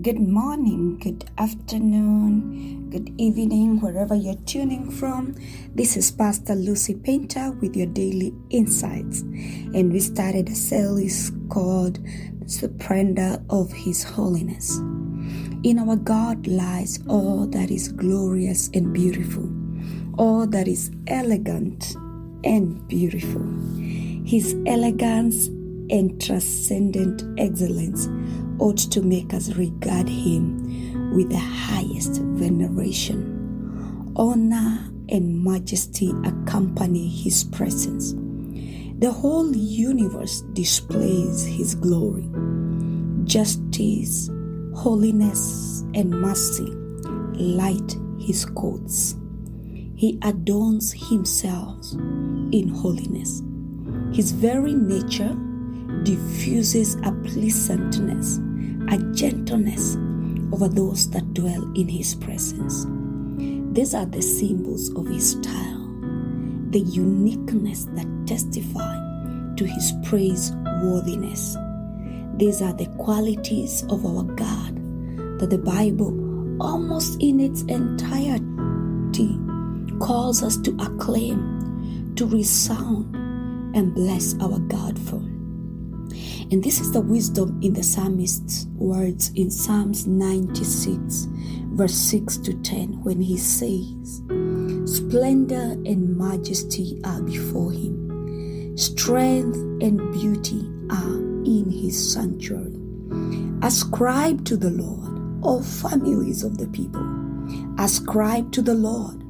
Good morning, good afternoon, good evening, wherever you're tuning from. This is Pastor Lucy Painter with your daily insights. And we started a series called Splendor of His Holiness. In our God lies all that is glorious and beautiful, all that is elegant and beautiful. His elegance and transcendent excellence ought to make us regard him with the highest veneration. Honor and majesty accompany his presence. The whole universe displays his glory. Justice, holiness, and mercy light his courts. He adorns himself in holiness. His very nature diffuses a pleasantness, a gentleness over those that dwell in his presence. These are the symbols of his style, the uniqueness that testify to his praiseworthiness. These are the qualities of our God that the Bible, almost in its entirety, calls us to acclaim, to resound, and bless our God for. And this is the wisdom in the psalmist's words in Psalms 96, verse 6 to 10, when he says, "Splendor and majesty are before him. Strength and beauty are in his sanctuary. Ascribe to the Lord, all families of the people. Ascribe to the Lord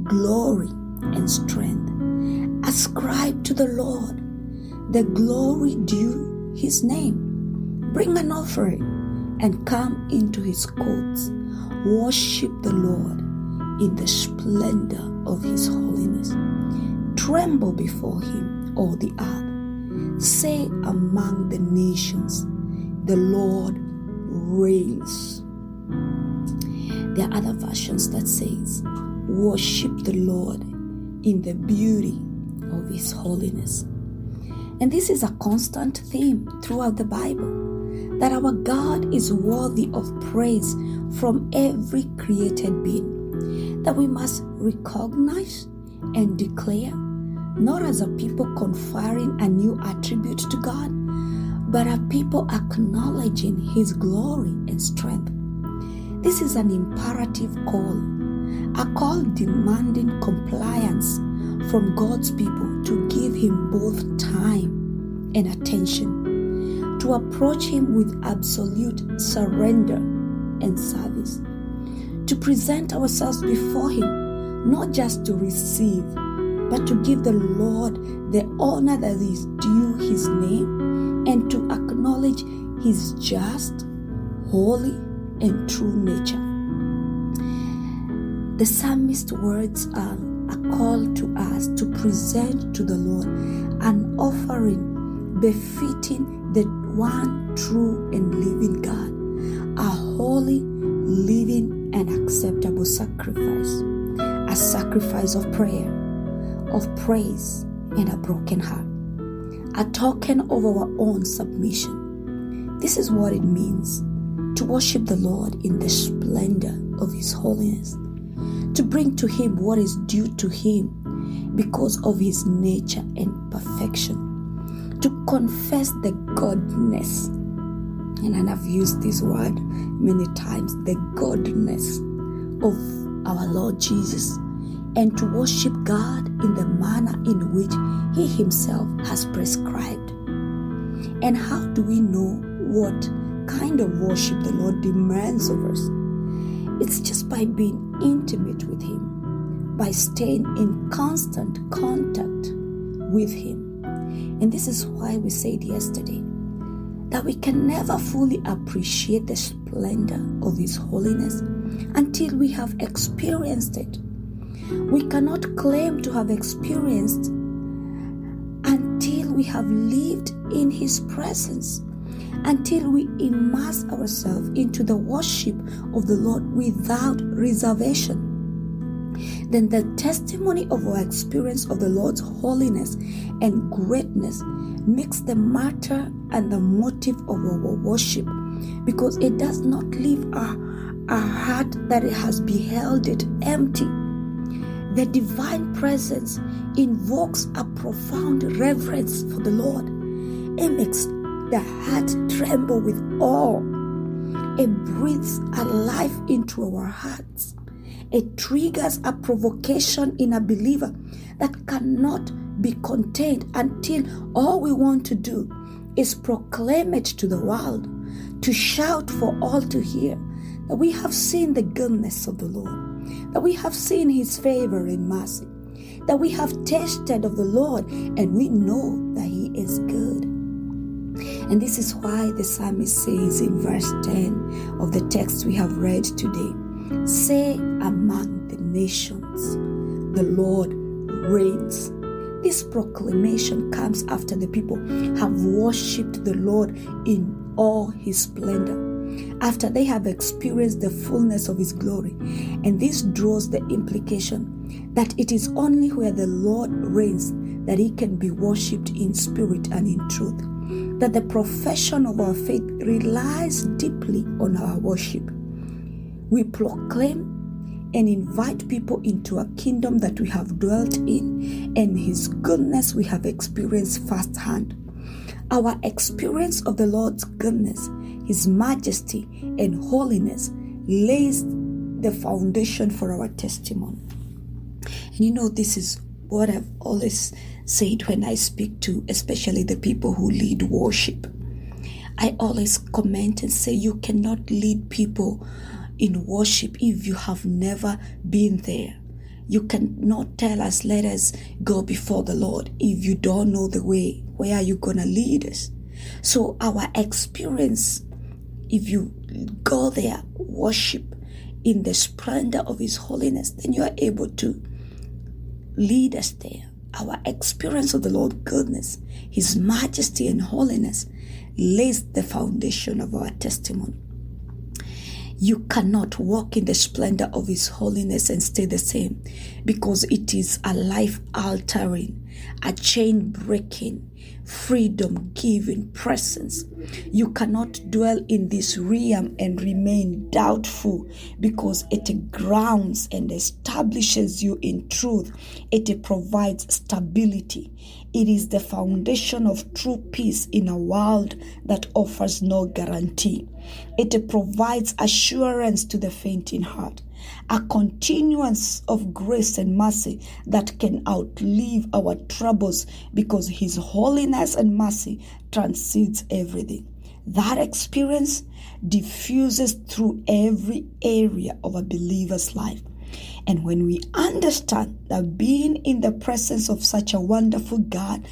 glory and strength. Ascribe to the Lord the glory due his name. Bring an offering and come into his courts. Worship the Lord in the splendor of his holiness. Tremble before him, all the earth. Say among the nations, the Lord reigns." There are other versions that says, "Worship the Lord in the beauty of his holiness." And this is a constant theme throughout the Bible, that our God is worthy of praise from every created being, that we must recognize and declare, not as a people conferring a new attribute to God, but a people acknowledging his glory and strength. This is an imperative call, a call demanding compliance from God's people to give him both time and attention, to approach him with absolute surrender and service, to present ourselves before him, not just to receive, but to give the Lord the honor that is due his name, and to acknowledge his just, holy, and true nature. The psalmist's words are a call to us to present to the Lord an offering befitting the one true and living God, a holy, living, and acceptable sacrifice, a sacrifice of prayer, of praise, and a broken heart, a token of our own submission. This is what it means to worship the Lord in the splendor of his holiness, to bring to him what is due to him because of his nature and perfection, to confess the godness, and I've used this word many times, the godness of our Lord Jesus, and to worship God in the manner in which he himself has prescribed. And how do we know what kind of worship the Lord demands of us? It's just by being intimate with him, by staying in constant contact with him. And this is why we said yesterday that we can never fully appreciate the splendor of his holiness until we have experienced it. We cannot claim to have experienced until we have lived in his presence, until we immerse ourselves into the worship of the Lord without reservation. Then the testimony of our experience of the Lord's holiness and greatness makes the matter and the motive of our worship because it does not leave our heart that it has beheld it empty. The divine presence invokes a profound reverence for the Lord. It makes the heart tremble with awe. It breathes a life into our hearts. It triggers a provocation in a believer that cannot be contained until all we want to do is proclaim it to the world, to shout for all to hear that we have seen the goodness of the Lord, that we have seen His favor and mercy, that we have tasted of the Lord and we know that He is good. And this is why the psalmist says in verse 10 of the text we have read today, "Say among the nations, the Lord reigns." This proclamation comes after the people have worshipped the Lord in all His splendor, after they have experienced the fullness of His glory. And this draws the implication that it is only where the Lord reigns that He can be worshipped in spirit and in truth, that the profession of our faith relies deeply on our worship. We proclaim and invite people into a kingdom that we have dwelt in, and His goodness we have experienced firsthand. Our experience of the Lord's goodness, His majesty and holiness lays the foundation for our testimony. And this is what I've always said when I speak to especially the people who lead worship. I always comment and say you cannot lead people in worship if you have never been there. You cannot tell us, let us go before the Lord, if you don't know the way. Where are you going to lead us? So our experience, if you go there, worship in the splendor of His holiness, then you are able to lead us there. Our experience of the Lord's goodness, His majesty and holiness lays the foundation of our testimony. You cannot walk in the splendor of His holiness and stay the same, because it is a life-altering, a chain-breaking, freedom-giving presence. You cannot dwell in this realm and remain doubtful, because it grounds and establishes you in truth. It provides stability. It is the foundation of true peace in a world that offers no guarantee. It provides assurance to the fainting heart, a continuance of grace and mercy that can outlive our troubles, because His holiness and mercy transcends everything. That experience diffuses through every area of a believer's life. And when we understand that being in the presence of such a wonderful God,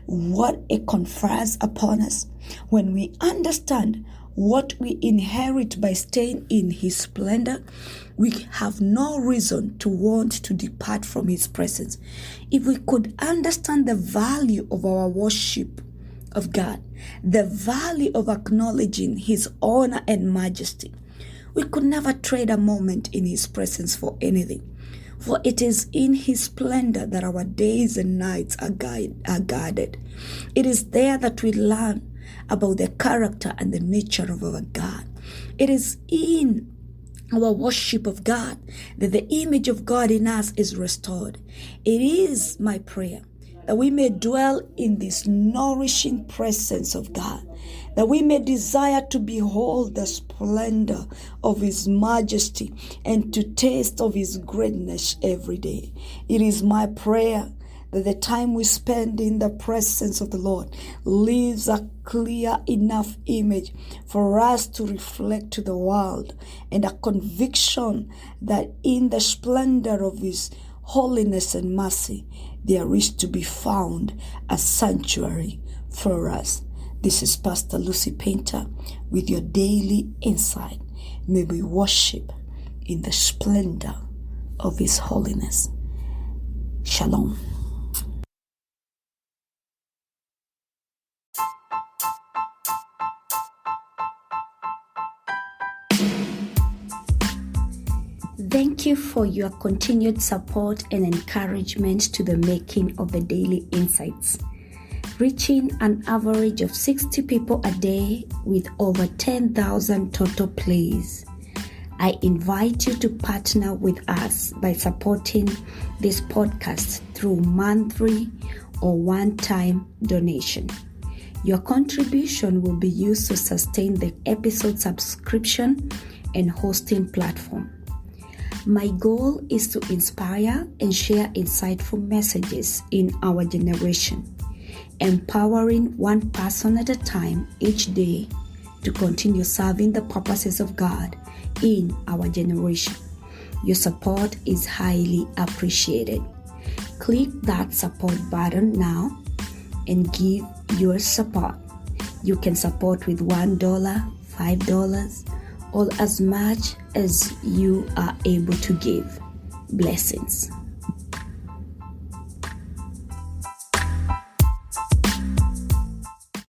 what it confers upon us, when we understand what we inherit by staying in His splendor, we have no reason to want to depart from His presence. If we could understand the value of our worship of God, the value of acknowledging His honor and majesty, we could never trade a moment in His presence for anything. For it is in His splendor that our days and nights are guarded. It is there that we learn about the character and the nature of our God. It is in our worship of God that the image of God in us is restored. It is my prayer that we may dwell in this nourishing presence of God, that we may desire to behold the splendor of His majesty and to taste of His greatness every day. It is my prayer that the time we spend in the presence of the Lord leaves a clear enough image for us to reflect to the world, and a conviction that in the splendor of His holiness and mercy, there is to be found a sanctuary for us. This is Pastor Lucy Painter with your daily insight. May we worship in the splendor of His holiness. Shalom. Thank you for your continued support and encouragement to the making of the Daily Insights. reaching an average of 60 people a day with over 10,000 total plays. I invite you to partner with us by supporting this podcast through monthly or one-time donation. Your contribution will be used to sustain the episode subscription and hosting platform. My goal is to inspire and share insightful messages in our generation, empowering one person at a time each day to continue serving the purposes of God in our generation. Your support is highly appreciated. Click that support button now and give your support. You can support with $1, $5, or as much as you are able to give. Blessings.